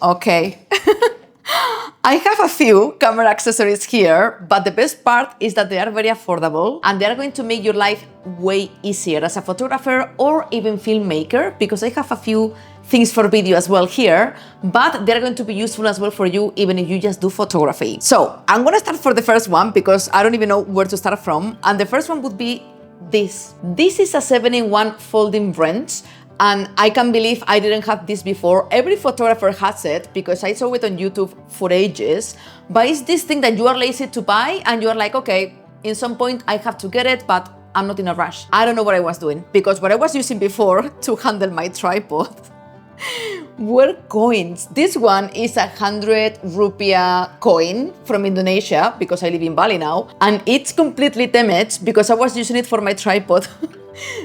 Okay. I have a few camera accessories here, but the best part is that they are very affordable and they are going to make your life way easier as a photographer or even filmmaker, because I have a few things for video as well here, but they're going to be useful as well for you even if you just do photography. So I'm gonna start for the first one because I don't even know where to start from. And the first one would be this. This is a 7-in-1 folding wrench. And I can't believe I didn't have this before. Every photographer has it because I saw it on YouTube for ages. But it's this thing that you are lazy to buy and you are like, okay, in some point I have to get it, but I'm not in a rush. I don't know what I was doing because what I was using before to handle my tripod were coins. This one is a 100 rupiah coin from Indonesia because I live in Bali now. And it's completely damaged because I was using it for my tripod.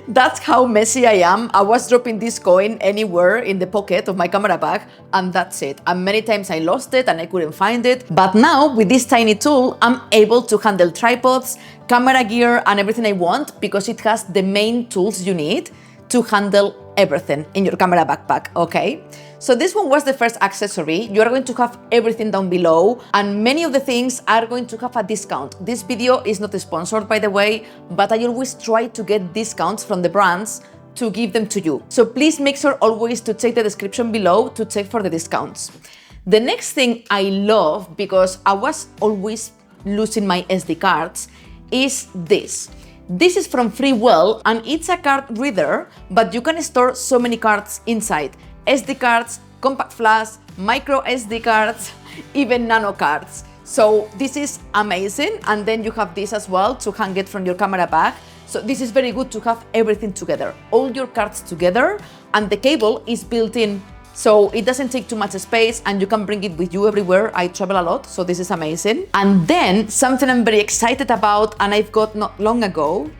That's how messy I am. I was dropping this coin anywhere in the pocket of my camera bag and that's it. And many times I lost it and I couldn't find it. But now with this tiny tool, I'm able to handle tripods, camera gear and everything I want because it has the main tools you need to handle everything in your camera backpack, okay? So this one was the first accessory. You are going to have everything down below and many of the things are going to have a discount. This video is not sponsored, by the way, but I always try to get discounts from the brands to give them to you. So please make sure always to check the description below to check for the discounts. The next thing I love, because I was always losing my SD cards, is this. This is from Freewell and it's a card reader, but you can store so many cards inside. SD cards, compact flash, micro SD cards, even nano cards. So this is amazing. And then you have this as well to hang it from your camera bag. So this is very good to have everything together, all your cards together, and the cable is built in. So it doesn't take too much space and you can bring it with you everywhere. I travel a lot, so this is amazing. And then something I'm very excited about and I've got not long ago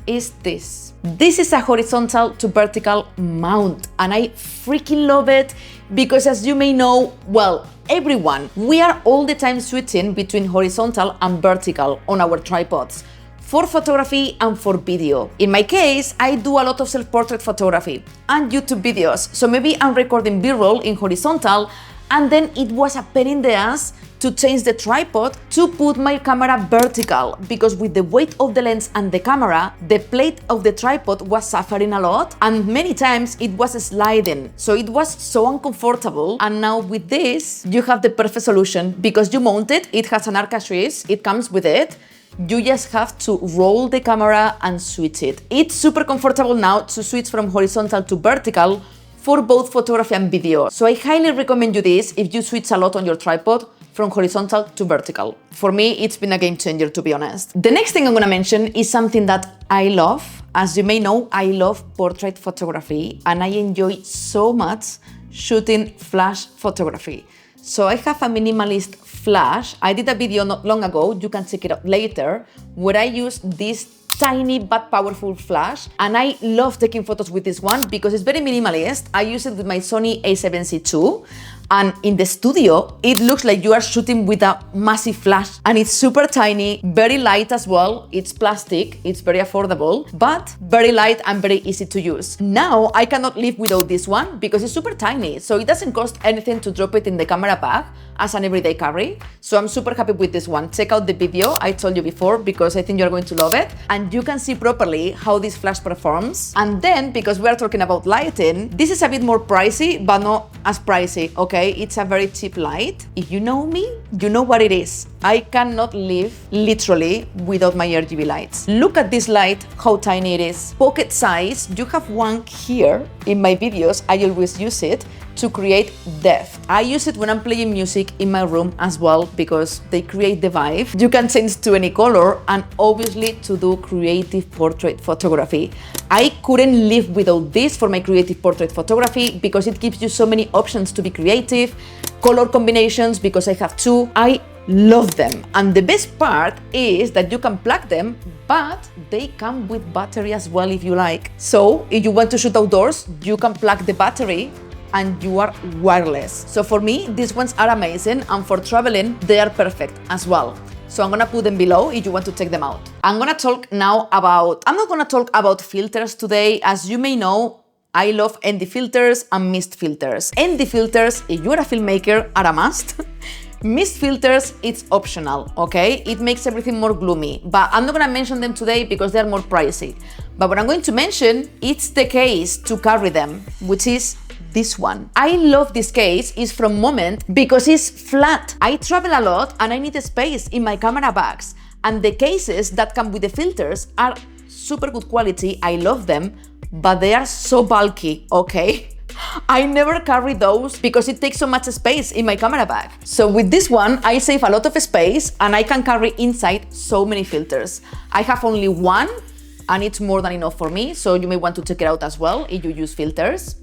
is this. This is a horizontal to vertical mount and I freaking love it because, as you may know, well, everyone, we are all the time switching between horizontal and vertical on our tripods for photography and for video. In my case, I do a lot of self-portrait photography and YouTube videos. So maybe I'm recording B-roll in horizontal and then it was a pain in the ass to change the tripod to put my camera vertical because with the weight of the lens and the camera, the plate of the tripod was suffering a lot and many times it was sliding. So it was so uncomfortable. And now with this, you have the perfect solution because you mount it, it has an arca swiss, it comes with it. You just have to roll the camera and switch it. It's super comfortable now to switch from horizontal to vertical for both photography and video. So I highly recommend you this if you switch a lot on your tripod from horizontal to vertical. For me, it's been a game changer, to be honest. The next thing I'm gonna mention is something that I love. As you may know, I love portrait photography and I enjoy so much shooting flash photography. So I have a Minimalist Flash. I did a video not long ago, you can check it out later, where I use this tiny but powerful flash and I love taking photos with this one because it's very minimalist. I use it with my Sony a7C II and in the studio it looks like you are shooting with a massive flash and it's super tiny, very light as well. It's plastic, it's very affordable, but very light and very easy to use. Now I cannot live without this one because it's super tiny, so it doesn't cost anything to drop it in the camera bag as an everyday carry. So I'm super happy with this one. Check out the video I told you before because I think you're going to love it and you can see properly how this flash performs. And then because we are talking about lighting, this is a bit more pricey but not as pricey, okay? It's a very cheap light. If you know me, you know what it is. I cannot live literally without my RGB lights. Look at this light, how tiny it is. Pocket size, you have one here. In my videos, I always use it to create depth. I use it when I'm playing music in my room as well because they create the vibe. You can change to any color and obviously to do creative portrait photography. I couldn't live without this for my creative portrait photography because it gives you so many options to be creative, color combinations because I have two. I love them. And the best part is that you can plug them, but they come with battery as well if you like. So if you want to shoot outdoors, you can plug the battery and you are wireless. So for me, these ones are amazing and for traveling, they are perfect as well. So I'm gonna put them below if you want to check them out. I'm not gonna talk about filters today. As you may know, I love ND filters and mist filters. ND filters, if you're a filmmaker, are a must. Mist filters, it's optional, okay? It makes everything more gloomy, but I'm not gonna mention them today because they're more pricey. But what I'm going to mention, it's the case to carry them, which is this one. I love this case. It's from Moment because it's flat. I travel a lot and I need a space in my camera bags. And the cases that come with the filters are super good quality. I love them, but they are so bulky, okay? I never carry those because it takes so much space in my camera bag. So with this one, I save a lot of space and I can carry inside so many filters. I have only one and it's more than enough for me. So you may want to check it out as well if you use filters.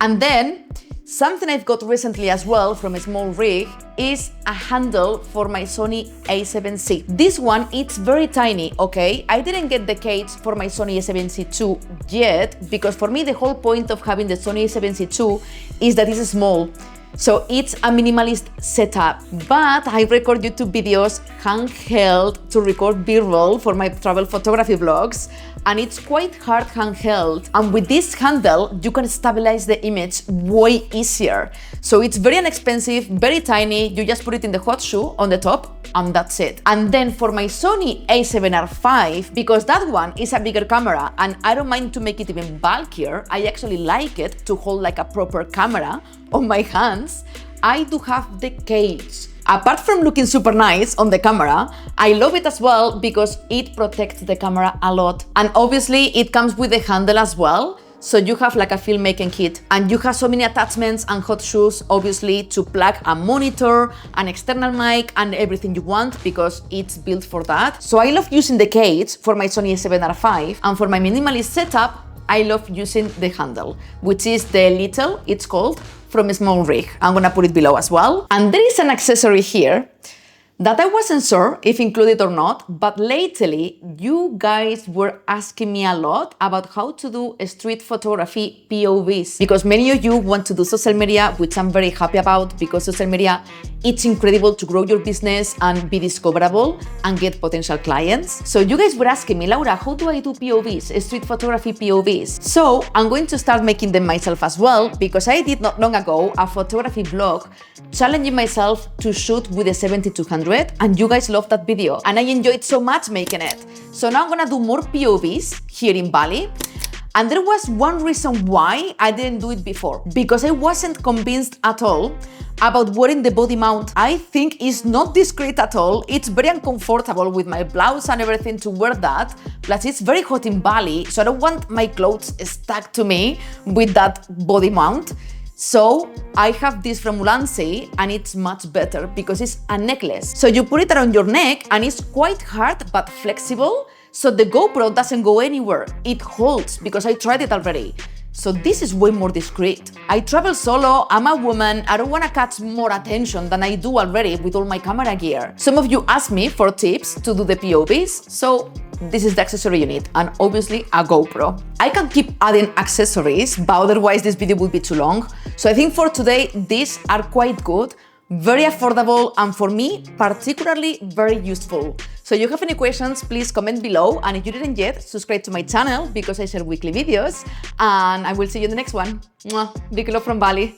And then something I've got recently as well from a small rig is a handle for my Sony a7C. This one, it's very tiny, okay? I didn't get the case for my Sony a7C II yet because for me the whole point of having the Sony a7C II is that it's small. So it's a minimalist setup, but I record YouTube videos handheld to record B-roll for my travel photography vlogs, and it's quite hard handheld. And with this handle, you can stabilize the image way easier. So it's very inexpensive, very tiny. You just put it in the hot shoe on the top, and that's it. And then for my Sony a7R5, because that one is a bigger camera and I don't mind to make it even bulkier, I actually like it to hold like a proper camera on my hands, I do have the case. Apart from looking super nice on the camera, I love it as well because it protects the camera a lot. And obviously it comes with the handle as well. So you have like a filmmaking kit and you have so many attachments and hot shoes, obviously, to plug a monitor, an external mic and everything you want because it's built for that. So I love using the case for my Sony a7R5, and for my minimalist setup, I love using the handle, which is the little, it's called, from a small rig. I'm gonna put it below as well. And there is an accessory here that I wasn't sure if included or not, but lately you guys were asking me a lot about how to do street photography POVs, because many of you want to do social media, which I'm very happy about because social media, it's incredible to grow your business and be discoverable and get potential clients. So you guys were asking me, Laura, how do I do POVs, street photography POVs? So I'm going to start making them myself as well because I did not long ago a photography vlog challenging myself to shoot with a 70-200 and you guys loved that video and I enjoyed so much making it. So now I'm gonna do more POVs here in Bali. And there was one reason why I didn't do it before, because I wasn't convinced at all about wearing the body mount. I think it's not discreet at all. It's very uncomfortable with my blouse and everything to wear that. Plus it's very hot in Bali, so I don't want my clothes stuck to me with that body mount. So I have this from Ulanzi and it's much better because it's a necklace. So you put it around your neck and it's quite hard but flexible. So the GoPro doesn't go anywhere. It holds because I tried it already. So this is way more discreet. I travel solo, I'm a woman, I don't want to catch more attention than I do already with all my camera gear. Some of you asked me for tips to do the POVs, so this is the accessory you need, and obviously a GoPro. I can keep adding accessories, but otherwise this video would be too long. So I think for today, these are quite good, very affordable, and for me, particularly very useful. So if you have any questions, please comment below. And if you didn't yet, subscribe to my channel because I share weekly videos. And I will see you in the next one. Mwah. Big love from Bali.